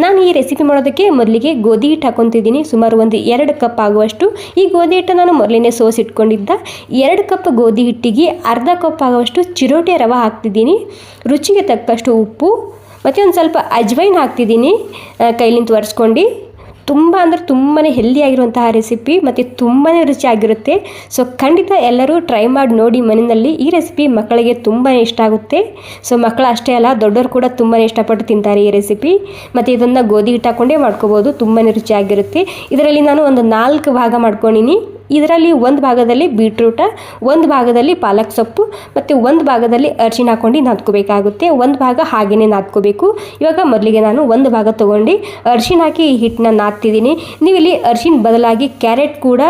ನಾನು ಈ ರೆಸಿಪಿ ಮಾಡೋದಕ್ಕೆ ಮೊದಲಿಗೆ ಗೋಧಿ ಹಿಟ್ಟು ಹಾಕೊತಿದ್ದೀನಿ. ಸುಮಾರು ಒಂದು 2 ಕಪ್ ಆಗುವಷ್ಟು. ಈ ಗೋಧಿ ಹಿಟ್ಟು ನಾನು ಮೊದಲನೇ ಸೋಸಿಟ್ಕೊಂಡಿದ್ದ 2 ಕಪ್ ಗೋಧಿ ಹಿಟ್ಟಿಗೆ ಅರ್ಧ ಕಪ್ ಆಗುವಷ್ಟು ಚಿರೋಟಿ ರವೆ ಹಾಕ್ತಿದ್ದೀನಿ. ರುಚಿಗೆ ತಕ್ಕಷ್ಟು ಉಪ್ಪು ಮತ್ತು ಒಂದು ಸ್ವಲ್ಪ ಅಜ್ವೈನ್ ಹಾಕ್ತಿದ್ದೀನಿ ಕೈಲಿಂದ ಒರೆಸ್ಕೊಂಡು. ತುಂಬ ಅಂದರೆ ತುಂಬಾ ಹೆಲ್ದಿಯಾಗಿರುವಂತಹ ರೆಸಿಪಿ ಮತ್ತು ತುಂಬಾ ರುಚಿಯಾಗಿರುತ್ತೆ. ಸೊ ಖಂಡಿತ ಎಲ್ಲರೂ ಟ್ರೈ ಮಾಡಿ ನೋಡಿ ಮನೆಯಲ್ಲಿ. ಈ ರೆಸಿಪಿ ಮಕ್ಕಳಿಗೆ ತುಂಬಾ ಇಷ್ಟ ಆಗುತ್ತೆ. ಸೊ ಮಕ್ಕಳು ಅಷ್ಟೇ ಅಲ್ಲ, ದೊಡ್ಡವರು ಕೂಡ ತುಂಬಾ ಇಷ್ಟಪಟ್ಟು ತಿಂತಾರೆ ಈ ರೆಸಿಪಿ. ಮತ್ತು ಇದನ್ನು ಗೋಧಿ ಹಿಟ್ಟು ಹಾಕ್ಕೊಂಡೇ ಮಾಡ್ಕೋಬೋದು, ತುಂಬಾ ರುಚಿಯಾಗಿರುತ್ತೆ. ಇದರಲ್ಲಿ ನಾನು ಒಂದು 4 ಭಾಗ ಮಾಡ್ಕೊಂಡಿನಿ. ಇದರಲ್ಲಿ ಒಂದು ಭಾಗದಲ್ಲಿ ಬೀಟ್ರೂಟ, ಒಂದು ಭಾಗದಲ್ಲಿ ಪಾಲಕ್ ಸೊಪ್ಪು ಮತ್ತು ಒಂದು ಭಾಗದಲ್ಲಿ ಅರಿಶಿನ ಹಾಕ್ಕೊಂಡು ನಾದ್ಕೋಬೇಕಾಗುತ್ತೆ. ಒಂದು ಭಾಗ ಹಾಗೆಯೇ ನಾದ್ಕೋಬೇಕು. ಇವಾಗ ಮೊದಲಿಗೆ ನಾನು ಒಂದು ಭಾಗ ತೊಗೊಂಡು ಅರಿಶಿನ ಹಾಕಿ ಈ ಹಿಟ್ಟನ್ನ ನಾದ್ತಿದ್ದೀನಿ. ನೀವು ಇಲ್ಲಿ ಅರಿಶಿನ ಬದಲಾಗಿ ಕ್ಯಾರೆಟ್ ಕೂಡ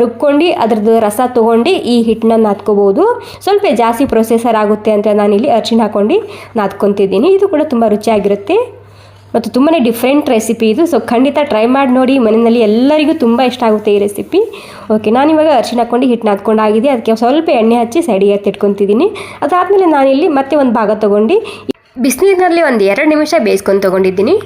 ರುಬ್ಕೊಂಡು ಅದರದ್ದು ರಸ ತೊಗೊಂಡು ಈ ಹಿಟ್ಟನ್ನ ನಾದ್ಕೋಬೋದು. ಸ್ವಲ್ಪ ಜಾಸ್ತಿ ಪ್ರೊಸೆಸರ್ ಆಗುತ್ತೆ ಅಂತ ನಾನಿಲ್ಲಿ ಅರಿಶಿನ ಹಾಕ್ಕೊಂಡು ನಾದ್ಕೊತಿದ್ದೀನಿ. ಇದು ಕೂಡ ತುಂಬ ರುಚಿಯಾಗಿರುತ್ತೆ ಮತ್ತು ತುಂಬಾ ಡಿಫ್ರೆಂಟ್ ರೆಸಿಪಿ ಇದು. ಸೊ ಖಂಡಿತ ಟ್ರೈ ಮಾಡಿ ನೋಡಿ ಮನೆಯಲ್ಲಿ, ಎಲ್ಲರಿಗೂ ತುಂಬ ಇಷ್ಟ ಆಗುತ್ತೆ ಈ ರೆಸಿಪಿ. ಓಕೆ, ನಾನಿವಾಗ ಅರಿಶಿನ ಹಾಕ್ಕೊಂಡು ಹಿಟ್ಟು ನಾದ್ಕೊಂಡಾಗಿದೆ. ಅದಕ್ಕೆ ಸ್ವಲ್ಪ ಎಣ್ಣೆ ಹಚ್ಚಿ ಸೈಡಿಗೆ ಎತ್ತಿಟ್ಕೊತಿದ್ದೀನಿ. ಅದಾದಮೇಲೆ ನಾನಿಲ್ಲಿ ಮತ್ತೆ ಒಂದು ಭಾಗ ತೊಗೊಂಡು ಬಿಸಿನೀರಿನಲ್ಲಿ ಒಂದು 2 ನಿಮಿಷ ಬೇಯಿಸ್ಕೊಂಡು ತೊಗೊಂಡಿದ್ದೀನಿ.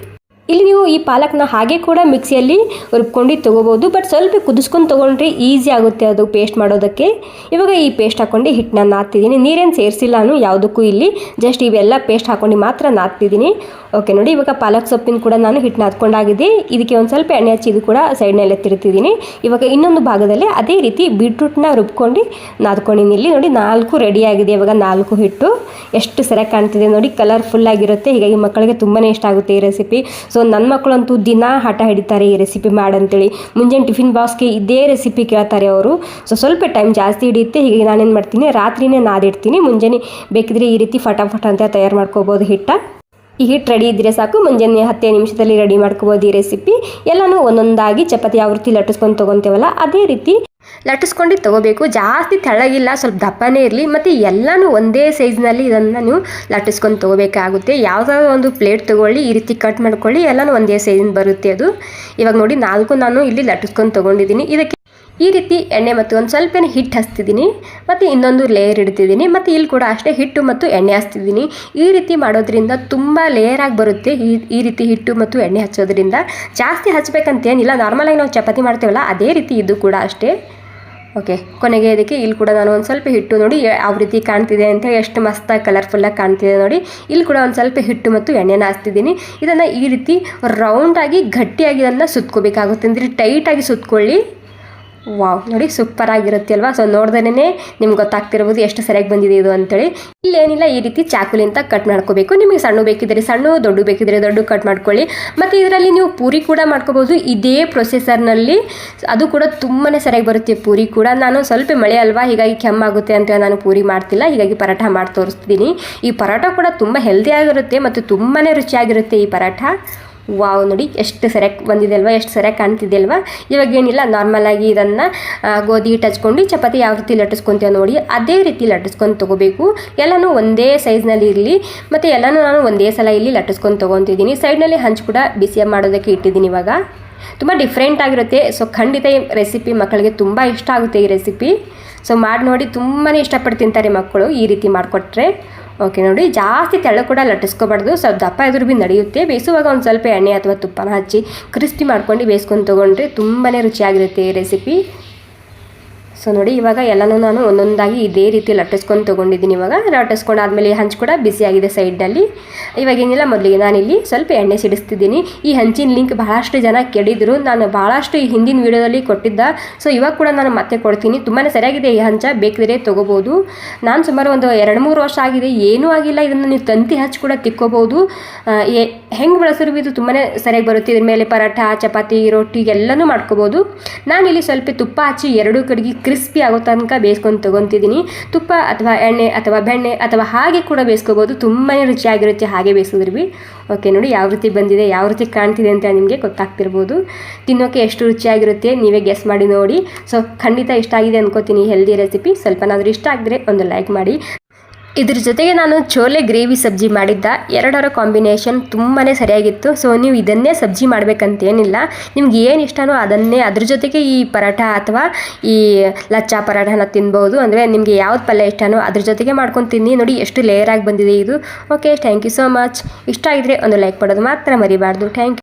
ಇಲ್ಲಿ ನೀವು ಈ ಪಾಲಕ್ನ ಹಾಗೆ ಕೂಡ ಮಿಕ್ಸಿಯಲ್ಲಿ ರುಬ್ಕೊಂಡು ತೊಗೋಬೋದು, ಬಟ್ ಸ್ವಲ್ಪ ಕುದಿಸ್ಕೊಂಡು ತೊಗೊಂಡ್ರೆ ಈಸಿ ಆಗುತ್ತೆ ಅದು ಪೇಸ್ಟ್ ಮಾಡೋದಕ್ಕೆ. ಇವಾಗ ಈ ಪೇಸ್ಟ್ ಹಾಕ್ಕೊಂಡು ಹಿಟ್ಟನ್ನ ನಾದ್ತಿದ್ದೀನಿ. ನೀರೇನು ಸೇರಿಸಿಲ್ಲ ನಾನು ಯಾವುದಕ್ಕೂ, ಇಲ್ಲಿ ಜಸ್ಟ್ ಇವೆಲ್ಲ ಪೇಸ್ಟ್ ಹಾಕ್ಕೊಂಡು ಮಾತ್ರ ನಾದ್ತಿದ್ದೀನಿ. ಓಕೆ ನೋಡಿ, ಇವಾಗ ಪಾಲಕ್ ಸೊಪ್ಪಿನ ಕೂಡ ನಾನು ಹಿಟ್ಟು ನಾದ್ಕೊಂಡಾಗಿದೆ. ಇದಕ್ಕೆ ಒಂದು ಸ್ವಲ್ಪ ಎಣ್ಣೆ ಹಚ್ಚಿ ಇದು ಕೂಡ ಸೈಡ್ನಲ್ಲಿ ಎತ್ತಿರ್ತಿದ್ದೀನಿ. ಇವಾಗ ಇನ್ನೊಂದು ಭಾಗದಲ್ಲಿ ಅದೇ ರೀತಿ ಬೀಟ್ರೂಟ್ನ ರುಬ್ಕೊಂಡು ನಾದ್ಕೊಂಡಿನಿ. ಇಲ್ಲಿ ನೋಡಿ 4 ರೆಡಿಯಾಗಿದೆ. ಇವಾಗ 4 ಹಿಟ್ಟು ಎಷ್ಟು ಸರಿಯಾಗಿ ಕಾಣ್ತಿದೆ ನೋಡಿ, ಕಲರ್ಫುಲ್ ಆಗಿರುತ್ತೆ. ಹೀಗಾಗಿ ಮಕ್ಕಳಿಗೆ ತುಂಬಾ ಇಷ್ಟ ಆಗುತ್ತೆ ಈ ರೆಸಿಪಿ. ಸೊ ನನ್ನ ಮಕ್ಕಳಂತೂ ದಿನ ಹಠ ಹಿಡಿತಾರೆ ಈ ರೆಸಿಪಿ ಮಾಡಂತೇಳಿ. ಮುಂಜಾನೆ ಟಿಫಿನ್ ಬಾಕ್ಸ್ಗೆ ಇದೇ ರೆಸಿಪಿ ಕೇಳ್ತಾರೆ ಅವರು. ಸೊ ಸ್ವಲ್ಪ ಟೈಮ್ ಜಾಸ್ತಿ ಹಿಡಿಯುತ್ತೆ. ಹೀಗಾಗಿ ನಾನೇನು ಮಾಡ್ತೀನಿ, ರಾತ್ರಿನೇ ನಾದಿಡ್ತೀನಿ. ಮುಂಜಾನೆ ಬೇಕಿದ್ರೆ ಈ ರೀತಿ ಫಟಾಫಟ ಅಂತ ತಯಾರು ಮಾಡ್ಕೋಬೋದು ಹಿಟ್ಟ. ಈ ಹಿಟ್ಟು ರೆಡಿ ಇದ್ದರೆ ಸಾಕು, ಮುಂಜಾನೆ 10 ನಿಮಿಷದಲ್ಲಿ ರೆಡಿ ಮಾಡ್ಕೋಬೋದು ಈ ರೆಸಿಪಿ. ಎಲ್ಲನೂ ಒಂದೊಂದಾಗಿ ಚಪಾತಿ ಯಾವ ರೀತಿ ಲಟ್ಟಿಸ್ಕೊಂಡು ತೊಗೊತೇವಲ್ಲ ಅದೇ ರೀತಿ ಲಟ್ಟಿಸ್ಕೊಂಡು ತೊಗೋಬೇಕು. ಜಾಸ್ತಿ ತೆಳ್ಳಗಿಲ್ಲ, ಸ್ವಲ್ಪ ದಪ್ಪನೇ ಇರಲಿ. ಮತ್ತು ಎಲ್ಲನೂ ಒಂದೇ ಸೈಜ್ನಲ್ಲಿ ಇದನ್ನು ನೀವು ಲಟ್ಟಿಸ್ಕೊಂಡು ತೊಗೋಬೇಕಾಗುತ್ತೆ. ಯಾವುದಾದ್ರು ಒಂದು ಪ್ಲೇಟ್ ತೊಗೊಳ್ಳಿ, ಈ ರೀತಿ ಕಟ್ ಮಾಡ್ಕೊಳ್ಳಿ, ಎಲ್ಲನೂ ಒಂದೇ ಸೈಜಿನ ಬರುತ್ತೆ ಅದು. ಇವಾಗ ನೋಡಿ 4 ನಾನು ಇಲ್ಲಿ ಲಟ್ಟಿಸ್ಕೊಂಡು ತೊಗೊಂಡಿದ್ದೀನಿ. ಇದಕ್ಕೆ ಈ ರೀತಿ ಎಣ್ಣೆ ಮತ್ತು ಒಂದು ಸ್ವಲ್ಪ ಹಿಟ್ಟು ಹಚ್ತಿದ್ದೀನಿ ಮತ್ತು ಇನ್ನೊಂದು ಲೇಯರ್ ಇಡ್ತಿದ್ದೀನಿ. ಮತ್ತು ಇಲ್ಲಿ ಕೂಡ ಅಷ್ಟೇ ಹಿಟ್ಟು ಮತ್ತು ಎಣ್ಣೆ ಹಚ್ತಿದ್ದೀನಿ. ಈ ರೀತಿ ಮಾಡೋದ್ರಿಂದ ತುಂಬ ಲೇಯರಾಗಿ ಬರುತ್ತೆ. ಈ ರೀತಿ ಹಿಟ್ಟು ಮತ್ತು ಎಣ್ಣೆ ಹಚ್ಚೋದ್ರಿಂದ ಜಾಸ್ತಿ ಹಚ್ಚಬೇಕಂತೇನಿಲ್ಲ. ನಾರ್ಮಲಾಗಿ ನಾವು ಚಪಾತಿ ಮಾಡ್ತೇವಲ್ಲ ಅದೇ ರೀತಿ ಇದು ಕೂಡ ಅಷ್ಟೇ. ಓಕೆ, ಕೊನೆಗೆ ಇದಕ್ಕೆ ಇಲ್ಲಿ ಕೂಡ ನಾನು ಒಂದು ಸ್ವಲ್ಪ ಹಿಟ್ಟು ನೋಡಿ ಯಾವ ರೀತಿ ಕಾಣ್ತಿದೆ ಅಂತ, ಎಷ್ಟು ಮಸ್ತಾಗಿ ಕಲರ್ಫುಲ್ಲಾಗಿ ಕಾಣ್ತಿದೆ ನೋಡಿ. ಇಲ್ಲಿ ಕೂಡ ಒಂದು ಸ್ವಲ್ಪ ಹಿಟ್ಟು ಮತ್ತು ಎಣ್ಣೆನ ಹಚ್ತಿದ್ದೀನಿ. ಇದನ್ನು ಈ ರೀತಿ ರೌಂಡಾಗಿ ಗಟ್ಟಿಯಾಗಿ ಇದನ್ನು ಸುತ್ಕೋಬೇಕಾಗುತ್ತೆ. ಅಂದರೆ ಟೈಟಾಗಿ ಸುತ್ಕೊಳ್ಳಿ. ವಾವ್ ನೋಡಿ, ಸೂಪರ್ ಆಗಿರುತ್ತೆ ಅಲ್ವಾ. ಸೊ ನೋಡ್ದೇ ನಿಮ್ಗೆ ಗೊತ್ತಾಗ್ತಿರ್ಬೋದು ಎಷ್ಟು ಸರಿಯಾಗಿ ಬಂದಿದೆ ಇದು ಅಂತೇಳಿ. ಇಲ್ಲೇನಿಲ್ಲ, ಈ ರೀತಿ ಚಾಕುಲಿಂದ ಕಟ್ ಮಾಡ್ಕೋಬೇಕು. ನಿಮಗೆ ಸಣ್ಣ ಬೇಕಿದ್ರೆ ಸಣ್ಣ, ದೊಡ್ಡ ಬೇಕಿದ್ರೆ ದೊಡ್ಡ ಕಟ್ ಮಾಡ್ಕೊಳ್ಳಿ. ಮತ್ತು ಇದರಲ್ಲಿ ನೀವು ಪೂರಿ ಕೂಡ ಮಾಡ್ಕೋಬೋದು ಇದೇ ಪ್ರೊಸೆಸರ್ನಲ್ಲಿ. ಅದು ಕೂಡ ತುಂಬಾ ಸರಿಯಾಗಿ ಬರುತ್ತೆ ಪೂರಿ ಕೂಡ. ನಾನು ಸ್ವಲ್ಪ ಮಳೆ ಅಲ್ವಾ, ಹೀಗಾಗಿ ಕೆಮ್ಮಾಗುತ್ತೆ ಅಂತ ನಾನು ಪೂರಿ ಮಾಡ್ತಿಲ್ಲ, ಹೀಗಾಗಿ ಪರಾಠ ಮಾಡಿ ತೋರಿಸ್ತಿದ್ದೀನಿ. ಈ ಪರಾಠ ಕೂಡ ತುಂಬ ಹೆಲ್ದಿಯಾಗಿರುತ್ತೆ ಮತ್ತು ತುಂಬಾ ರುಚಿಯಾಗಿರುತ್ತೆ ಈ ಪರಾಠ. ವಾವ್ ನೋಡಿ, ಎಷ್ಟು ಸರಿಯಾಗಿ ಬಂದಿದೆ ಅಲ್ವಾ, ಎಷ್ಟು ಸರಿಯಾಗಿ ಕಾಣ್ತಿದೆ ಅಲ್ವಾ. ಇವಾಗ ಏನಿಲ್ಲ, ನಾರ್ಮಲಾಗಿ ಇದನ್ನು ಗೋಧಿ ಹಿಟ್ಟು ಹಚ್ಕೊಂಡು ಚಪಾತಿ ಯಾವ ರೀತಿ ಲಟ್ಟಿಸ್ಕೊತೀವಿ ನೋಡಿ ಅದೇ ರೀತಿ ಲಟ್ಟಿಸ್ಕೊಂಡು ತೊಗೋಬೇಕು. ಎಲ್ಲನೂ ಒಂದೇ ಸೈಜ್ನಲ್ಲಿ ಇರಲಿ. ಮತ್ತು ಎಲ್ಲನೂ ನಾನು ಒಂದೇ ಸಲ ಇಲ್ಲಿ ಲಟ್ಟಿಸ್ಕೊಂಡು ತೊಗೊತಿದ್ದೀನಿ. ಸೈಡ್ನಲ್ಲಿ ಹಂಚು ಕೂಡ ಬಿಸಿ ಮಾಡೋದಕ್ಕೆ ಇಟ್ಟಿದ್ದೀನಿ. ಇವಾಗ ತುಂಬ ಡಿಫ್ರೆಂಟ್ ಆಗಿರುತ್ತೆ. ಸೊ ಖಂಡಿತ ಈ ರೆಸಿಪಿ ಮಕ್ಕಳಿಗೆ ತುಂಬ ಇಷ್ಟ ಆಗುತ್ತೆ ಈ ರೆಸಿಪಿ. ಸೊ ಮಾಡಿ ನೋಡಿ, ತುಂಬಾ ಇಷ್ಟಪಟ್ಟು ತಿಂತಾರೆ ಮಕ್ಕಳು ಈ ರೀತಿ ಮಾಡಿಕೊಟ್ರೆ. ಓಕೆ ನೋಡಿ, ಜಾಸ್ತಿ ತೆಳು ಕೂಡ ಲಟ್ಟಿಸ್ಕೋಬಾರ್ದು, ಸ್ವಲ್ಪ ದಪ್ಪ ಇದ್ರೂ ಭೀ ನಡೆಯುತ್ತೆ. ಬೇಯಿಸುವಾಗ ಒಂದು ಸ್ವಲ್ಪ ಎಣ್ಣೆ ಅಥವಾ ತುಪ್ಪನ ಹಚ್ಚಿ ಕ್ರಿಸ್ಪಿ ಮಾಡ್ಕೊಂಡು ಬೇಯಿಸ್ಕೊಂಡು ತೊಗೊಂಡ್ರೆ ತುಂಬಾ ರುಚಿಯಾಗಿರುತ್ತೆ ಈ ರೆಸಿಪಿ. ಸೊ ನೋಡಿ, ಇವಾಗ ಎಲ್ಲನೂ ನಾನು ಒಂದೊಂದಾಗಿ ಇದೇ ರೀತಿ ಲಟ್ಟಿಸ್ಕೊಂಡು ತೊಗೊಂಡಿದ್ದೀನಿ. ಇವಾಗ ಲಟ್ಟಿಸ್ಕೊಂಡಾದ್ಮೇಲೆ ಹಂಚು ಕೂಡ ಬಿಸಿಯಾಗಿದೆ ಸೈಡ್ನಲ್ಲಿ. ಇವಾಗ ಏನಿಲ್ಲ, ಮೊದಲಿಗೆ ನಾನಿಲ್ಲಿ ಸ್ವಲ್ಪ ಎಣ್ಣೆ ಸಿಡಿಸ್ತಿದ್ದೀನಿ. ಈ ಹಂಚಿನ ಲಿಂಕ್ ಬಹಳಷ್ಟು ಜನ ಕೇಳಿದ್ರು, ನಾನು ಭಾಳಷ್ಟು ಈ ಹಿಂದಿನ ವೀಡಿಯೋದಲ್ಲಿ ಕೊಟ್ಟಿದ್ದ. ಸೊ ಇವಾಗ ಕೂಡ ನಾನು ಮತ್ತೆ ಕೊಡ್ತೀನಿ. ತುಂಬಾ ಸರಿಯಾಗಿದೆ ಈ ಹಂಚ, ಬೇಕಿದ್ರೆ ತೊಗೋಬೋದು. ನಾನು ಸುಮಾರು ಒಂದು 2-3 ವರ್ಷ ಆಗಿದೆ, ಏನೂ ಆಗಿಲ್ಲ. ಇದನ್ನು ನೀವು ತಂತಿ ಹಚ್ಚಿ ಕೂಡ ತಿಕ್ಕೋಬೋದು. ಹೆಂಗೆ ಬಳಸಿದ್ರು ಇದು ತುಂಬಾ ಸರಿಯಾಗಿ ಬರುತ್ತೆ. ಇದ್ರ ಮೇಲೆ ಪರಾಠ, ಚಪಾತಿ, ರೊಟ್ಟಿ ಎಲ್ಲನೂ ಮಾಡ್ಕೋಬೋದು. ನಾನಿಲ್ಲಿ ಸ್ವಲ್ಪ ತುಪ್ಪ ಹಚ್ಚಿ 2 ಕಡೆಗೆ ಕ್ರಿಸ್ಪಿ ಆಗೋ ತನಕ ಬೇಯಿಸ್ಕೊಂಡು ತೊಗೊತಿದ್ದೀನಿ. ತುಪ್ಪ ಅಥವಾ ಎಣ್ಣೆ ಅಥವಾ ಬೆಣ್ಣೆ ಅಥವಾ ಹಾಗೆ ಕೂಡ ಬೇಯಿಸ್ಕೋಬೋದು. ತುಂಬಾ ರುಚಿಯಾಗಿರುತ್ತೆ ಹಾಗೆ ಬೇಯಿಸಿದ್ರು ಭೀ. ಓಕೆ ನೋಡಿ, ಯಾವ ರೀತಿ ಬಂದಿದೆ, ಯಾವ ರೀತಿ ಕಾಣ್ತಿದೆ ಅಂತ ನಿಮಗೆ ಗೊತ್ತಾಗ್ತಿರ್ಬೋದು. ತಿನ್ನೋಕ್ಕೆ ಎಷ್ಟು ರುಚಿಯಾಗಿರುತ್ತೆ ನೀವೇ ಗೆಸ್ ಮಾಡಿ ನೋಡಿ. ಸೊ ಖಂಡಿತ ಇಷ್ಟ ಆಗಿದೆ ಅನ್ಕೋತೀನಿ ಹೆಲ್ದಿ ರೆಸಿಪಿ. ಸ್ವಲ್ಪನಾದರೂ ಇಷ್ಟ ಆಗಿದ್ರೆ ಒಂದು ಲೈಕ್ ಮಾಡಿ. ಇದ್ರ ಜೊತೆಗೆ ನಾನು ಚೋಲೆ ಗ್ರೇವಿ ಸಬ್ಜಿ ಮಾಡಿದ್ದ, ಎರಡರ ಕಾಂಬಿನೇಷನ್ ತುಂಬಾ ಸರಿಯಾಗಿತ್ತು. ಸೊ ನೀವು ಇದನ್ನೇ ಸಬ್ಜಿ ಮಾಡಬೇಕಂತೇನಿಲ್ಲ, ನಿಮ್ಗೆ ಏನು ಇಷ್ಟನೋ ಅದನ್ನೇ ಅದ್ರ ಜೊತೆಗೆ ಈ ಪರಾಠ ಅಥವಾ ಈ ಲಚ್ಚಾ ಪರಾಠನ ತಿನ್ಬೋದು. ಅಂದರೆ ನಿಮಗೆ ಯಾವ್ದು ಪಲ್ಯ ಇಷ್ಟನೋ ಅದ್ರ ಜೊತೆಗೆ ಮಾಡ್ಕೊಂಡು ತಿನ್ನಿ. ನೋಡಿ ಎಷ್ಟು ಲೇಯರ್ ಆಗಿ ಬಂದಿದೆ ಇದು. Okay, thank you so much. ಇಷ್ಟ ಆಗಿದ್ರೆ ಒಂದು ಲೈಕ್ ಮಾಡೋದು ಮಾತ್ರ ಮರಿಬಾರ್ದು. Thank you.